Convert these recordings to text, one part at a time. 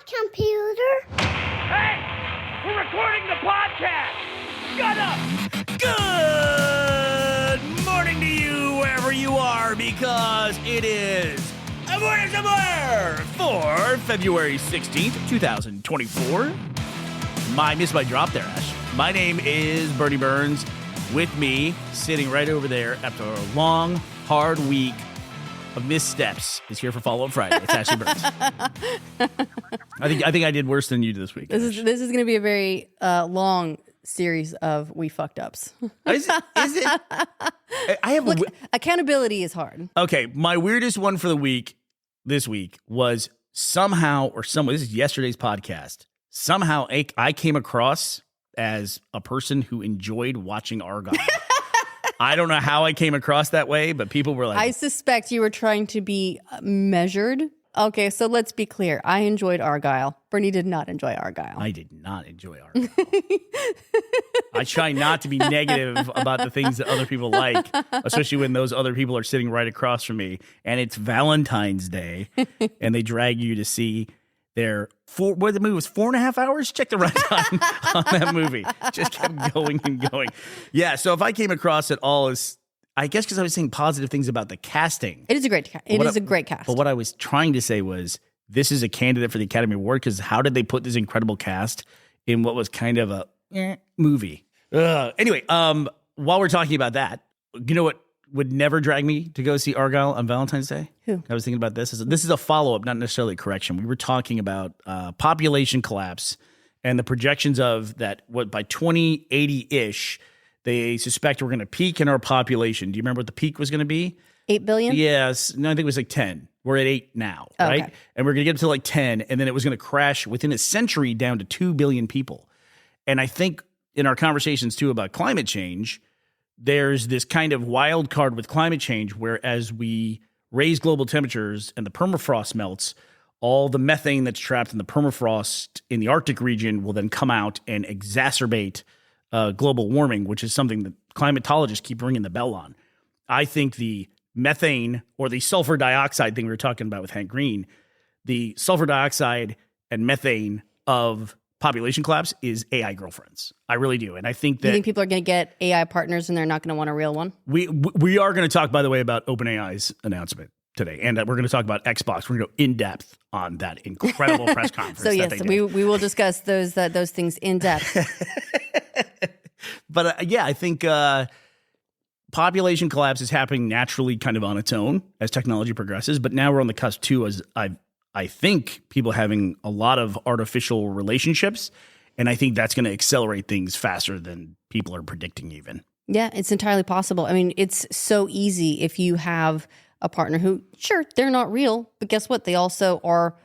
computer. Hey! We're recording the podcast! Shut up! Good morning to you, wherever you are, because it is a morning somewhere for February 16th, 2024. Missed my drop there, Ash. My name is Bernie Burns. With me, sitting right over there after a long, hard week of missteps, is here for Follow-Up Friday. It's Ashley Burns. I think I did worse than you did this week. This is going to be a very long series of we fucked ups. Is it? I have Look, accountability is hard. Okay, my weirdest one for the week this week was somehow or some way. This is yesterday's podcast. Somehow I came across as a person who enjoyed watching Argyle. I don't know how I came across that way, but people were like, I suspect you were trying to be measured. Okay, so let's be clear. I enjoyed Argyle. Bernie did not enjoy Argyle. I did not enjoy Argyle. I try not to be negative about the things that other people like, especially when those other people are sitting right across from me. And it's Valentine's Day, and they drag you to see their the movie was 4.5 hours. Check the runtime on that movie. Just kept going and going. Yeah. So if I came across it all as, I guess because I was saying positive things about the casting. It is a great cast. It is a great cast. But what I was trying to say was this is a candidate for the Academy Award because how did they put this incredible cast in what was kind of a movie? Anyway, while we're talking about that, you know what would never drag me to go see Argyle on Valentine's Day? Who? I was thinking about this. This is a follow-up, not necessarily a correction. We were talking about population collapse and the projections of that, what by 2080-ish, they suspect we're going to peak in our population. Do you remember what the peak was going to be? 8 billion? Yes. No, I think it was like 10. We're at 8 now, right? Okay. And we're going to get to like 10, and then it was going to crash within a century down to 2 billion people. And I think in our conversations, too, about climate change, there's this kind of wild card with climate change where as we raise global temperatures and the permafrost melts, all the methane that's trapped in the permafrost in the Arctic region will then come out and exacerbate global warming, which is something that climatologists keep ringing the bell on. I think the methane or the sulfur dioxide thing we were talking about with Hank Green, the sulfur dioxide and methane of population collapse is AI girlfriends. I really do. And I think that... You think people are going to get AI partners and they're not going to want a real one? We are going to talk, by the way, about OpenAI's announcement today. And we're going to talk about Xbox. We're going to go in depth on that incredible press conference. So yes, we will discuss those things in depth. But I think population collapse is happening naturally kind of on its own as technology progresses. But now we're on the cusp too, as I think people having a lot of artificial relationships. And I think that's going to accelerate things faster than people are predicting even. Yeah, it's entirely possible. I mean, it's so easy if you have a partner who, sure, they're not real, but guess what? They also are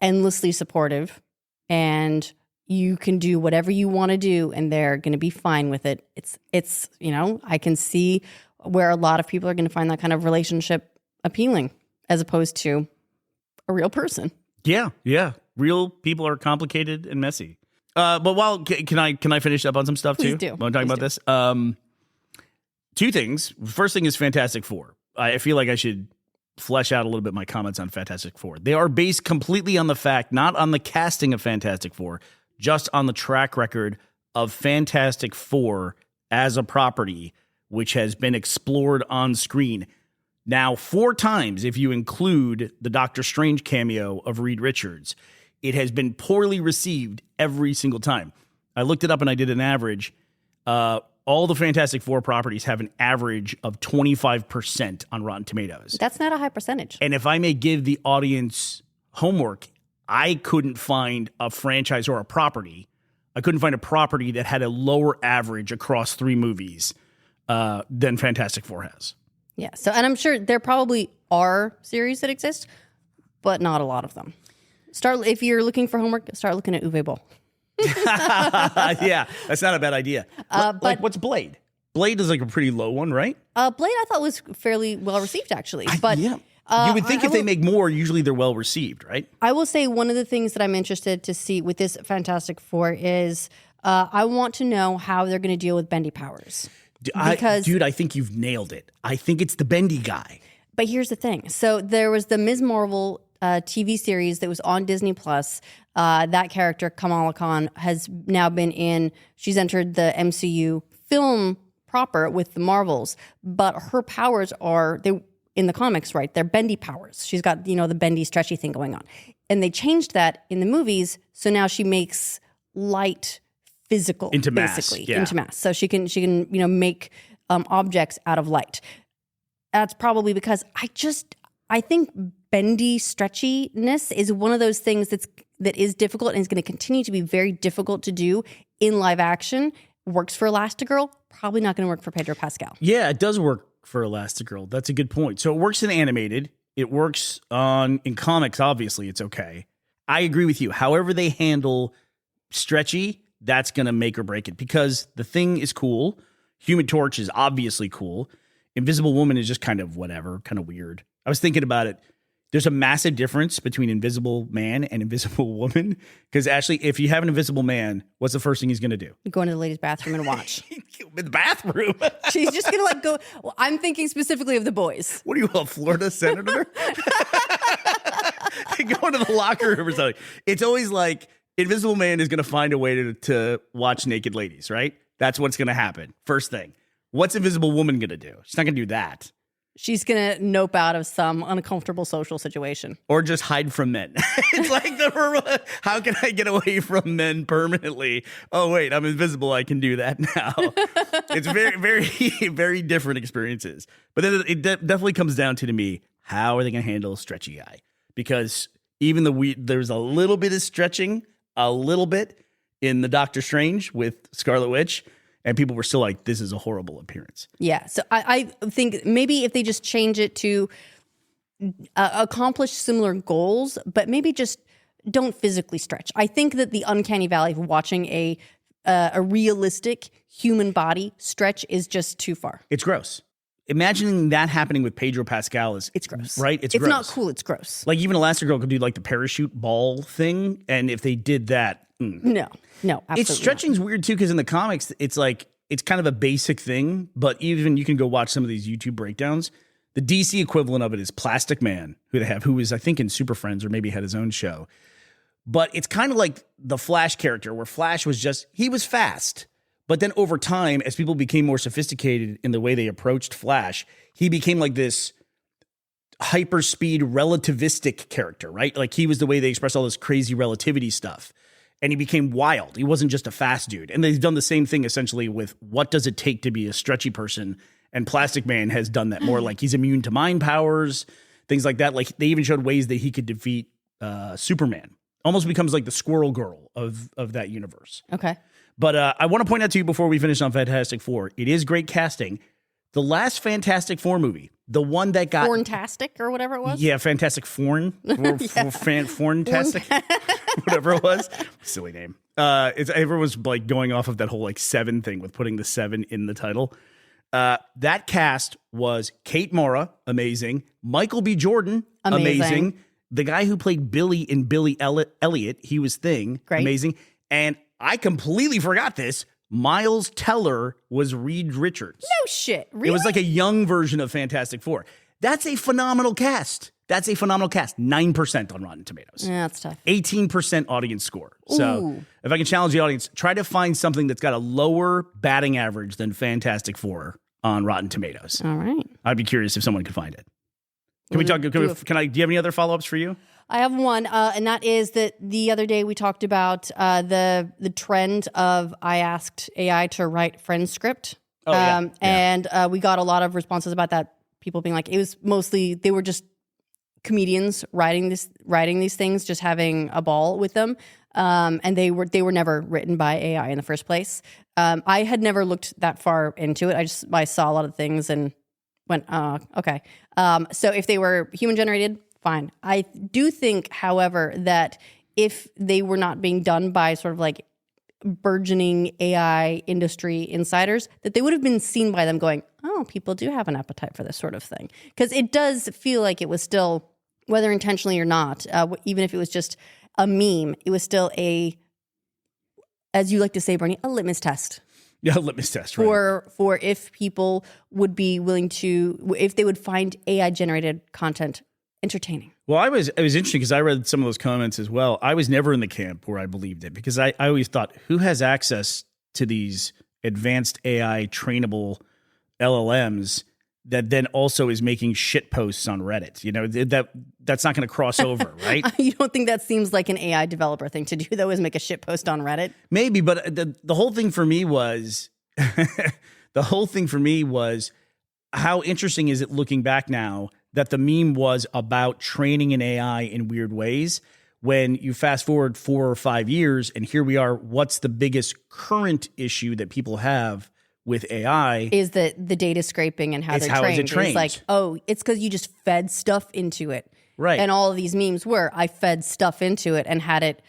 endlessly supportive and you can do whatever you want to do and they're going to be fine with it. It's I can see where a lot of people are going to find that kind of relationship appealing as opposed to a real person. Yeah. Real people are complicated and messy. But can I finish up on some stuff too? Please do. When I'm talking about this, two things. First thing is Fantastic Four. I feel like I should flesh out a little bit my comments on Fantastic Four. They are based completely on the fact, not on the casting of Fantastic Four, just on the track record of Fantastic Four as a property, which has been explored on screen. Now, 4 times, if you include the Doctor Strange cameo of Reed Richards, it has been poorly received every single time. I looked it up and I did an average. All the Fantastic Four properties have an average of 25% on Rotten Tomatoes. That's not a high percentage. And if I may give the audience homework, I couldn't find a franchise or a property. I couldn't find a property that had a lower average across 3 movies than Fantastic Four has. Yeah. So, and I'm sure there probably are series that exist, but not a lot of them. If you're looking for homework, start looking at Uwe Boll. Yeah, that's not a bad idea. Like, what's Blade? Blade is like a pretty low one, right? Blade, I thought was fairly well received, actually. But yeah. You would think if they make more, usually they're well received, right? I will say one of the things that I'm interested to see with this Fantastic Four is I want to know how they're going to deal with bendy powers. Dude, I think you've nailed it. I think it's the bendy guy. But here's the thing. So there was the Ms. Marvel TV series that was on Disney Plus. That character, Kamala Khan, has now she's entered the MCU film proper with the Marvels, but her powers in the comics, right? They're bendy powers. She's got, the bendy, stretchy thing going on. And they changed that in the movies, so now she makes light physical into mass, basically, into mass. So she can make objects out of light. That's probably because I think bendy stretchiness is one of those things that is difficult and is going to continue to be very difficult to do in live action. Works for Elastigirl, probably not going to work for Pedro Pascal. Yeah, it does work for Elastigirl. That's a good point. So it works in animated. It works in comics. Obviously, it's okay. I agree with you. However they handle stretchy, that's going to make or break it, because the Thing is cool. Human Torch is obviously cool. Invisible Woman is just kind of whatever, kind of weird. I was thinking about it. There's a massive difference between Invisible Man and Invisible Woman. Because, Ashley, if you have an Invisible Man, what's the first thing he's going to do? Go into the ladies' bathroom and watch. In the bathroom? She's just going to go. Well, I'm thinking specifically of the boys. What are you, a Florida senator? Go into the locker room or something. It's always like Invisible Man is going to find a way to watch naked ladies, right? That's what's going to happen. First thing. What's Invisible Woman going to do? She's not going to do that. She's going to nope out of some uncomfortable social situation. Or just hide from men. It's like, how can I get away from men permanently? Oh, wait, I'm invisible. I can do that now. It's very, very, very different experiences. But then it definitely comes down to me, how are they going to handle Stretchy Guy? Because even there's a little bit of stretching, a little bit in the Doctor Strange with Scarlet Witch. And people were still like, this is a horrible appearance. Yeah. So I think maybe if they just change it to accomplish similar goals, but maybe just don't physically stretch. I think that the uncanny valley of watching a realistic human body stretch is just too far. It's gross. Imagining that happening with Pedro Pascal it's gross. Right? It's gross. Not cool. It's gross. Like even Elastigirl could do like the parachute ball thing. And if they did that, No, absolutely it's stretching's weird too, because in the comics, it's like, it's kind of a basic thing, but even you can go watch some of these YouTube breakdowns. The DC equivalent of it is Plastic Man, who is, I think, in Super Friends or maybe had his own show. But it's kind of like the Flash character, where Flash he was fast. But then over time, as people became more sophisticated in the way they approached Flash, he became like this hyperspeed relativistic character, right? Like he was the way they expressed all this crazy relativity stuff. And he became wild. He wasn't just a fast dude. And they've done the same thing essentially with what does it take to be a stretchy person. And Plastic Man has done that more. Like he's immune to mind powers, things like that. Like they even showed ways that he could defeat Superman. Almost becomes like the Squirrel Girl of that universe. Okay. But I want to point out to you before we finish on Fantastic Four, it is great casting. The last Fantastic Four movie, the one that got... Fourntastic or whatever it was? Yeah, Fantastic Fourn. Fourntastic. Whatever it was. Silly name. Everyone was like going off of that whole like 7 thing with putting the 7 in the title. That cast was Kate Mara, amazing. Michael B. Jordan, amazing. The guy who played Billy in Billy Elliot, he was Thing, great. Amazing. And I completely forgot this. Miles Teller was Reed Richards. No shit. Really? It was like a young version of Fantastic Four. That's a phenomenal cast. 9% on Rotten Tomatoes. Yeah, that's tough. 18% audience score. So if I can challenge the audience, try to find something that's got a lower batting average than Fantastic Four on Rotten Tomatoes. All right. I'd be curious if someone could find it. Do you have any other follow-ups for you? I have one, and that is that the other day we talked about the trend of I asked AI to write Friends script. And we got a lot of responses about that. People being like, it was mostly, they were just comedians writing these things, just having a ball with them. And they were never written by AI in the first place. I had never looked that far into it. I saw a lot of things and went, okay. So if they were human generated, fine. I do think, however, that if they were not being done by sort of like burgeoning AI industry insiders, that they would have been seen by them going, oh, people do have an appetite for this sort of thing. Because it does feel like it was still, whether intentionally or not, even if it was just a meme, it was still as you like to say, Bernie, a litmus test. Yeah, litmus test, right. For if people would be willing to, if they would find AI generated content entertaining. Well, it was interesting because I read some of those comments as well. I was never in the camp where I believed it because I always thought, who has access to these advanced AI trainable LLMs that then also is making shit posts on Reddit? You know, that's not going to cross over, right? You don't think that seems like an AI developer thing to do, though, is make a shit post on Reddit? Maybe, but the whole thing for me was how interesting is it looking back now that the meme was about training an AI in weird ways. When you fast forward 4 or 5 years, and here we are, what's the biggest current issue that people have with AI? Is the data scraping and how they're how trained. is it trained? It's like, oh, it's because you just fed stuff into it. Right. And all of these memes were, I fed stuff into it and had it,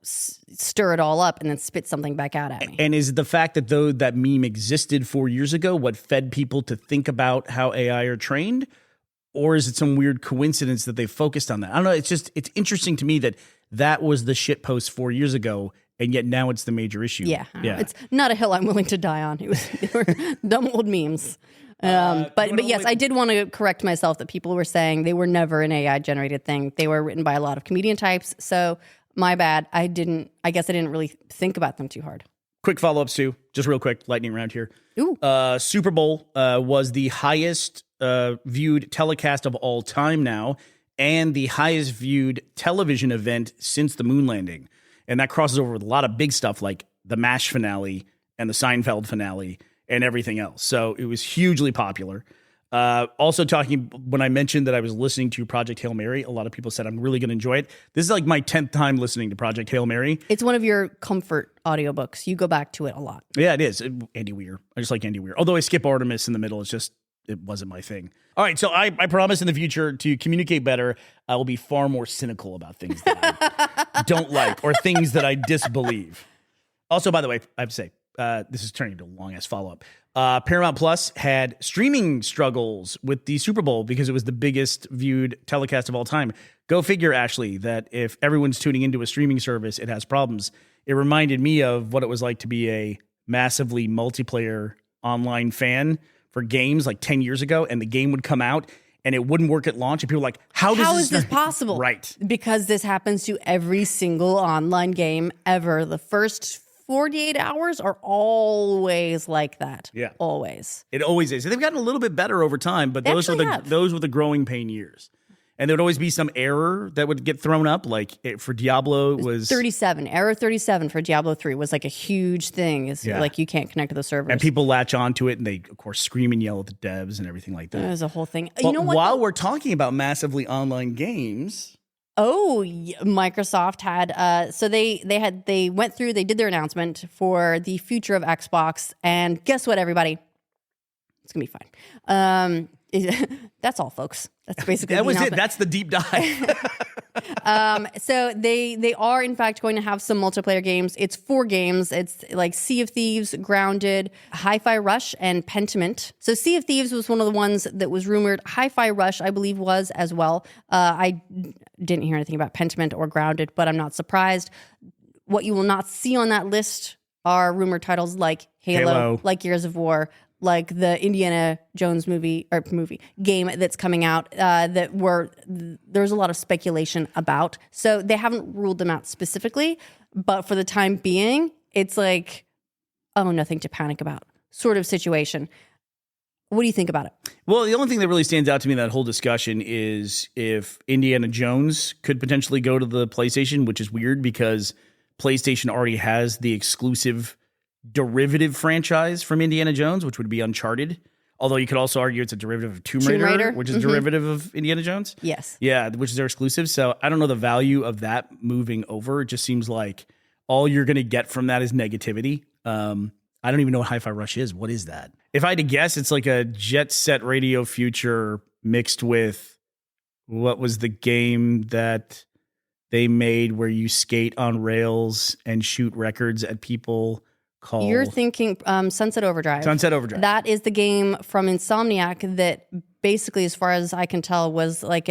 stir it all up and then spit something back out at me. And is the fact that though that meme existed 4 years ago what fed people to think about how AI are trained? Or is it some weird coincidence that they focused on that? I don't know. It's interesting to me that was the shit post 4 years ago, and yet now it's the major issue. Yeah. It's not a hill I'm willing to die on. They were dumb old memes. But yes, I did want to correct myself that people were saying they were never an AI generated thing. They were written by a lot of comedian types. So my bad. I guess I didn't really think about them too hard. Quick follow-ups too, just real quick, lightning round here. Ooh. Super Bowl was the highest viewed telecast of all time now, and the highest viewed television event since the moon landing. And that crosses over with a lot of big stuff like the MASH finale and the Seinfeld finale and everything else. So it was hugely popular. Also when I mentioned that I was listening to Project Hail Mary, a lot of people said I'm really going to enjoy it. This is like my 10th time listening to Project Hail Mary. It's one of your comfort audiobooks. You go back to it a lot. Yeah, it is. Andy Weir. I just like Andy Weir. Although I skip Artemis in the middle. It wasn't my thing. All right, so I promise in the future to communicate better, I will be far more cynical about things that I don't like or things that I disbelieve. Also, by the way, I have to say, this is turning into a long-ass follow-up. Paramount Plus had streaming struggles with the Super Bowl because it was the biggest viewed telecast of all time. Go figure, Ashley, that if everyone's tuning into a streaming service, it has problems. It reminded me of what it was like to be a massively multiplayer online fan for games like 10 years ago, and the game would come out and it wouldn't work at launch. And people were like, how is this possible? Right. Because this happens to every single online game ever. The first 48 hours are always like that. Yeah. Always. It always is. They've gotten a little bit better over time, but those were the growing pain years. And there would always be some error that would get thrown up. Like for Diablo, it was 37. Error 37 for Diablo 3 was like a huge thing. It's like you can't connect to the servers. And people latch onto it and they, of course, scream and yell at the devs and everything like that. It was a whole thing. But you know what? While we're talking about massively online games... Microsoft had so they went through, they did their announcement for the future of Xbox, and guess what, everybody? It's gonna be fine. That's all, folks. That's basically that was it. That's the deep dive. So they are in fact going to have some multiplayer games. It's 4 games. It's like Sea of Thieves, Grounded, Hi-Fi Rush, and Pentiment. So Sea of Thieves was one of the ones that was rumored. Hi-Fi Rush, I believe, was as well. I didn't hear anything about Pentiment or Grounded, but I'm not surprised. What you will not see on that list are rumored titles like Halo. Like Gears of War, like the Indiana Jones movie game that's coming out there's a lot of speculation about. So they haven't ruled them out specifically, but for the time being, it's like, oh, nothing to panic about sort of situation. What do you think about it? Well, the only thing that really stands out to me in that whole discussion is if Indiana Jones could potentially go to the PlayStation, which is weird because PlayStation already has the exclusive derivative franchise from Indiana Jones, which would be Uncharted. Although you could also argue it's a derivative of Tomb Raider, which is a derivative of Indiana Jones. Yes. Yeah, which is their exclusive. So I don't know the value of that moving over. It just seems like all you're going to get from that is negativity. I don't even know what Hi-Fi Rush is. What is that? If I had to guess, it's like a Jet Set Radio Future mixed with what was the game that they made where you skate on rails and shoot records at people called... You're thinking Sunset Overdrive. Sunset Overdrive. That is the game from Insomniac that basically, as far as I can tell, was like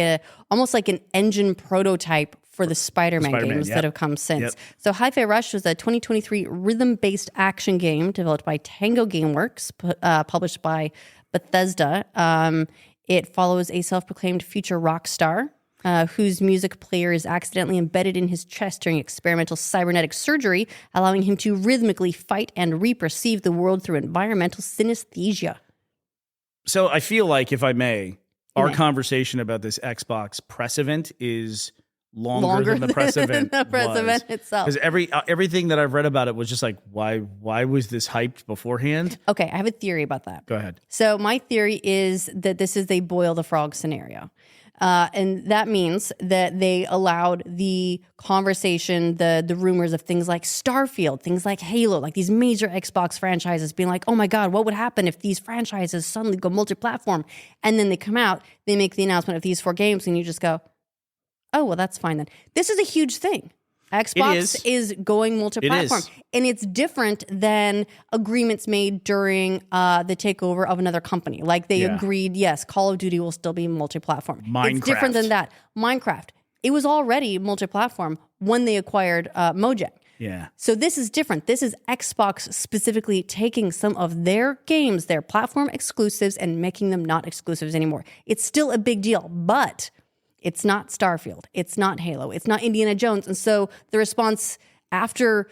almost like an engine prototype for the Spider-Man games that have come since. Yep. So Hi-Fi Rush was a 2023 rhythm-based action game developed by Tango Gameworks, published by Bethesda. It follows a self-proclaimed future rock star whose music player is accidentally embedded in his chest during experimental cybernetic surgery, allowing him to rhythmically fight and reperceive the world through environmental synesthesia. So I feel like, if I may, our conversation about this Xbox press event is longer than the press event itself. Because everything that I've read about it was just like, why was this hyped beforehand? Okay, I have a theory about that. Go ahead. So my theory is that this is a boil the frog scenario. And that means that they allowed the conversation, the rumors of things like Starfield, things like Halo, like these major Xbox franchises being like, oh my God, what would happen if these franchises suddenly go multi-platform? And then they come out, they make the announcement of these 4 games, and you just go, oh, well, that's fine then. This is a huge thing. Xbox is going multi-platform. And it's different than agreements made during the takeover of another company. Like they agreed, yes, Call of Duty will still be multi-platform. Minecraft. It's different than that. Minecraft. It was already multi-platform when they acquired Mojang. Yeah. So this is different. This is Xbox specifically taking some of their games, their platform exclusives, and making them not exclusives anymore. It's still a big deal, but it's not Starfield. It's not Halo. It's not Indiana Jones. And so the response after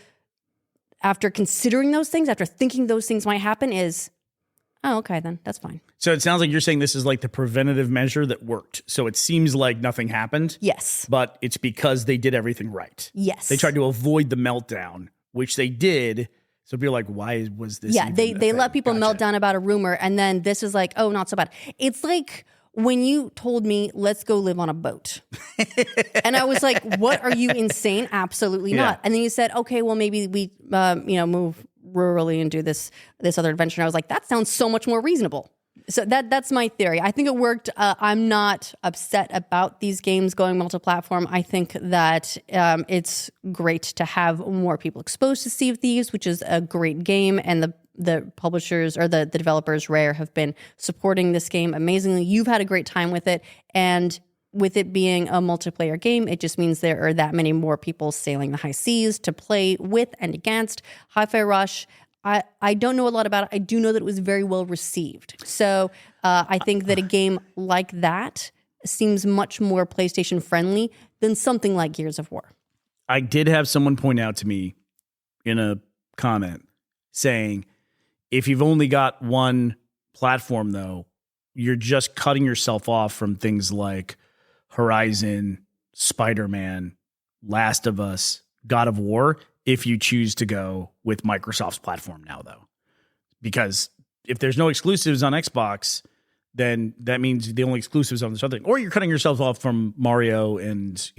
considering those things, after thinking those things might happen is, oh, okay, then that's fine. So it sounds like you're saying this is like the preventative measure that worked. So it seems like nothing happened. Yes. But it's because they did everything right. Yes. They tried to avoid the meltdown, which they did. So people are like, why was this? Yeah, they let people melt down about a rumor. And then this is like, oh, not so bad. It's like when you told me, let's go live on a boat. And I was like, what, are you insane? Absolutely not. And then you said, okay, well, maybe we, move rurally and do this other adventure. And I was like, that sounds so much more reasonable. So that's my theory. I think it worked. I'm not upset about these games going multi-platform. I think that it's great to have more people exposed to Sea of Thieves, which is a great game. And the publishers or the developers, Rare, have been supporting this game amazingly. You've had a great time with it. And with it being a multiplayer game, it just means there are that many more people sailing the high seas to play with and against. Hi-Fi Rush, I don't know a lot about it. I do know that it was very well received. So I think that a game like that seems much more PlayStation friendly than something like Gears of War. I did have someone point out to me in a comment saying, if you've only got one platform, though, you're just cutting yourself off from things like Horizon, Spider-Man, Last of Us, God of War, if you choose to go with Microsoft's platform now, though. Because if there's no exclusives on Xbox, then that means the only exclusives on this other thing. Or you're cutting yourself off from Mario and,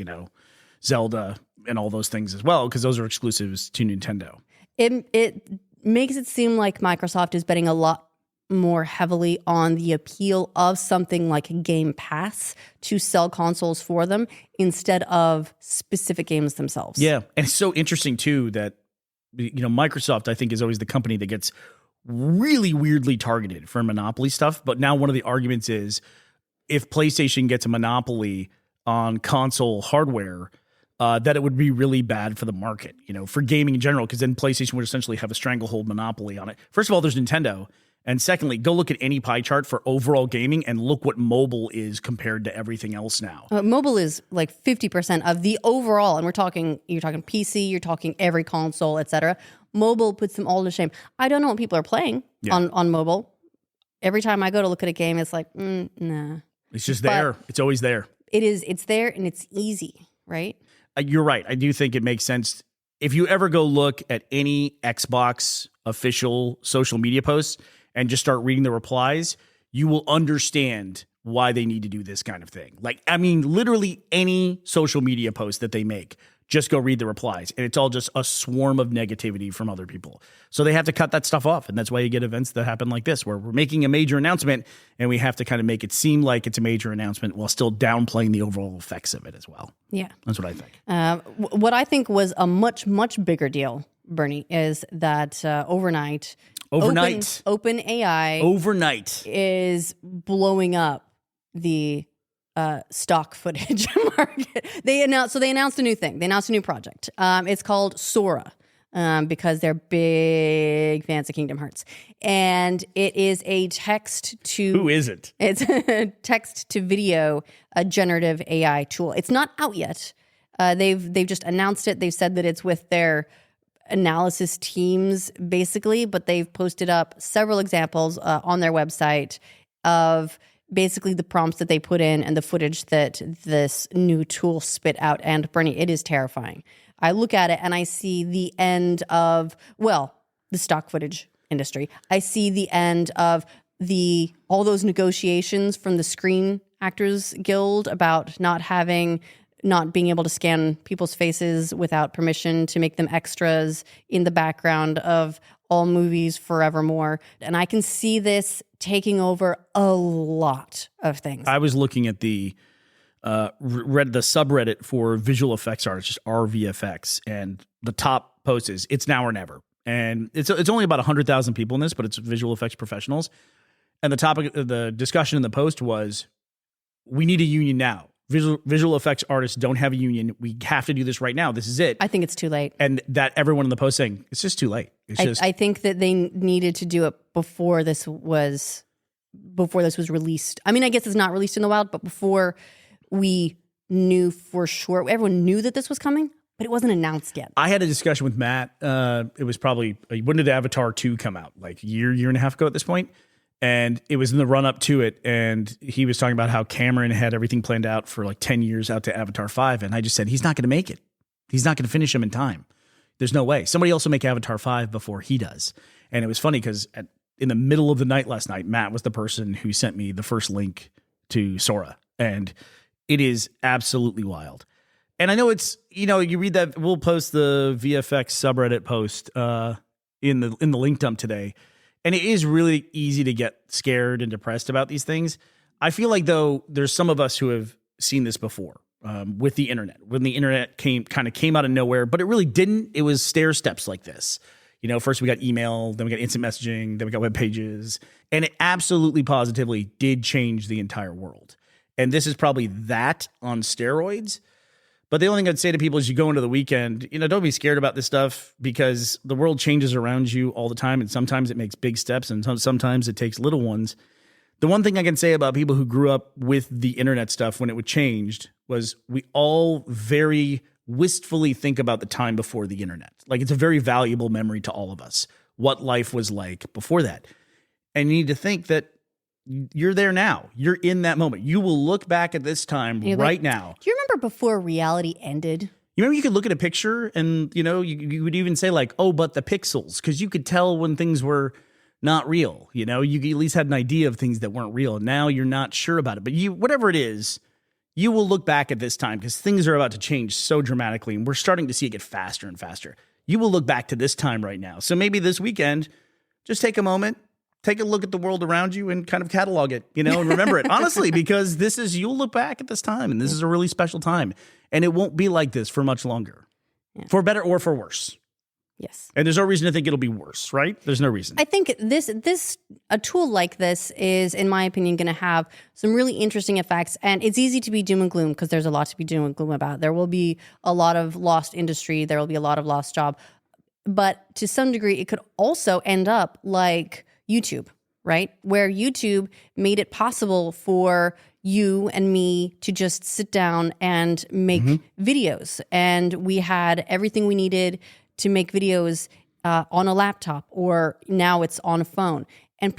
Zelda and all those things as well, because those are exclusives to Nintendo. It makes it seem like Microsoft is betting a lot more heavily on the appeal of something like Game Pass to sell consoles for them instead of specific games themselves. Yeah, and it's so interesting too that Microsoft, I think, is always the company that gets really weirdly targeted for monopoly stuff. But now one of the arguments is if PlayStation gets a monopoly on console hardware, that it would be really bad for the market, for gaming in general, because then PlayStation would essentially have a stranglehold monopoly on it. First of all, there's Nintendo. And secondly, go look at any pie chart for overall gaming and look what mobile is compared to everything else now. Mobile is like 50% of the overall, and you're talking PC, you're talking every console, etc. Mobile puts them all to shame. I don't know what people are playing on mobile. Every time I go to look at a game, it's like, nah. It's just there. It's always there. It is. It's there and it's easy, right? You're right. I do think it makes sense. If you ever go look at any Xbox official social media posts and just start reading the replies, you will understand why they need to do this kind of thing. Literally any social media post that they make, just go read the replies. And it's all just a swarm of negativity from other people. So they have to cut that stuff off. And that's why you get events that happen like this, where we're making a major announcement and we have to kind of make it seem like it's a major announcement while still downplaying the overall effects of it as well. Yeah. That's what I think. What I think was a much, much bigger deal, Bernie, is that overnight, OpenAI is blowing up the stock footage market. They announced a new thing. They announced a new project. It's called Sora. because they're big fans of Kingdom Hearts. And it is a text to... Who is it? It's a text to video, a generative AI tool. It's not out yet. They've just announced it. They've said that it's with their analysis teams, basically, but they've posted up several examples on their website of basically the prompts that they put in and the footage that this new tool spit out. And Bernie, it is terrifying. I look at it and I see the end of, well, the stock footage industry. I see the end of all those negotiations from the Screen Actors Guild about not being able to scan people's faces without permission to make them extras in the background of all movies forevermore. And I can see this taking over a lot of things. I was looking at the read the subreddit for visual effects artists, just RVFX, and the top post is "It's now or never." And it's only about 100,000 people in this, but it's visual effects professionals. And the topic of the discussion in the post was, "We need a union now. Visual effects artists don't have a union. We have to do this right now. This is it." I think it's too late. And that everyone in the post saying, it's just too late. I think that they needed to do it before this was released. I mean, I guess it's not released in the wild, but before we knew for sure. Everyone knew that this was coming, but it wasn't announced yet. I had a discussion with Matt. It was probably, when did Avatar 2 come out? Like a year and a half ago at this point. And it was in the run up to it. And he was talking about how Cameron had everything planned out for like 10 years out to Avatar 5. And I just said, he's not going to make it. He's not going to finish him in time. There's no way. Somebody else will make Avatar 5 before he does. And it was funny because in the middle of the night last night, Matt was the person who sent me the first link to Sora. And it is absolutely wild. And I know it's, you read that, we'll post the VFX subreddit post in the link dump today. And it is really easy to get scared and depressed about these things. I feel like, though, there's some of us who have seen this before with the internet. When the internet came out of nowhere, but it really didn't. It was stair steps like this. First we got email, then we got instant messaging, then we got web pages. And it absolutely positively did change the entire world. And this is probably that on steroids. But the only thing I'd say to people is you go into the weekend, don't be scared about this stuff because the world changes around you all the time. And sometimes it makes big steps and sometimes it takes little ones. The one thing I can say about people who grew up with the internet stuff when it changed was we all very wistfully think about the time before the internet. Like it's a very valuable memory to all of us, what life was like before that. And you need to think that you're there now. You're in that moment. You will look back at this time now. Do you remember before reality ended? You remember you could look at a picture and, you would even say like, oh, but the pixels, because you could tell when things were not real. You at least had an idea of things that weren't real. Now you're not sure about it. But whatever it is, you will look back at this time because things are about to change so dramatically and we're starting to see it get faster and faster. You will look back to this time right now. So maybe this weekend, just take a moment. Take a look at the world around you and kind of catalog it, and remember it. Honestly, because you'll look back at this time and this is a really special time. And it won't be like this for much longer, for better or for worse. Yes. And there's no reason to think it'll be worse, right? There's no reason. I think a tool like this is, in my opinion, going to have some really interesting effects. And it's easy to be doom and gloom because there's a lot to be doom and gloom about. There will be a lot of lost industry. There will be a lot of lost job. But to some degree, it could also end up like YouTube, right? Where YouTube made it possible for you and me to just sit down and make videos. And we had everything we needed to make videos on a laptop, or now it's on a phone. And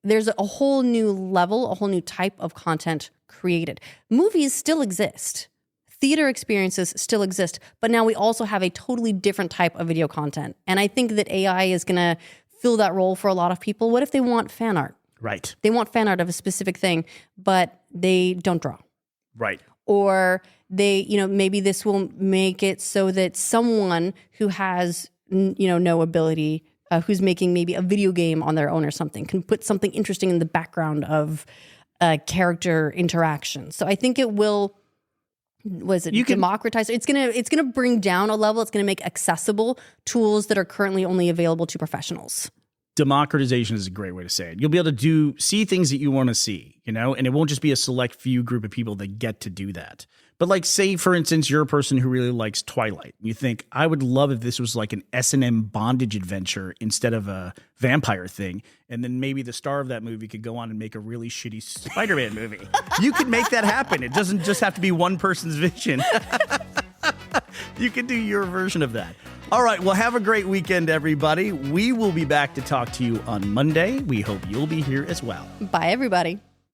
there's a whole new level, a whole new type of content created. Movies still exist. Theater experiences still exist, but now we also have a totally different type of video content. And I think that AI is going to fill that role for a lot of people. What if they want fan art? Right. They want fan art of a specific thing, but they don't draw. Right. Or maybe this will make it so that someone who has, no ability, who's making maybe a video game on their own or something, can put something interesting in the background of character interaction. So I think it will, democratize? It's gonna bring down a level. It's gonna make accessible tools that are currently only available to professionals. Democratization is a great way to say it. You'll be able to see things that you want to see, and it won't just be a select few group of people that get to do that. But like, say, for instance, you're a person who really likes Twilight. You think, I would love if this was like an S&M bondage adventure instead of a vampire thing. And then maybe the star of that movie could go on and make a really shitty Spider-Man movie. You could make that happen. It doesn't just have to be one person's vision. You can do your version of that. All right, well, have a great weekend, everybody. We will be back to talk to you on Monday. We hope you'll be here as well. Bye, everybody.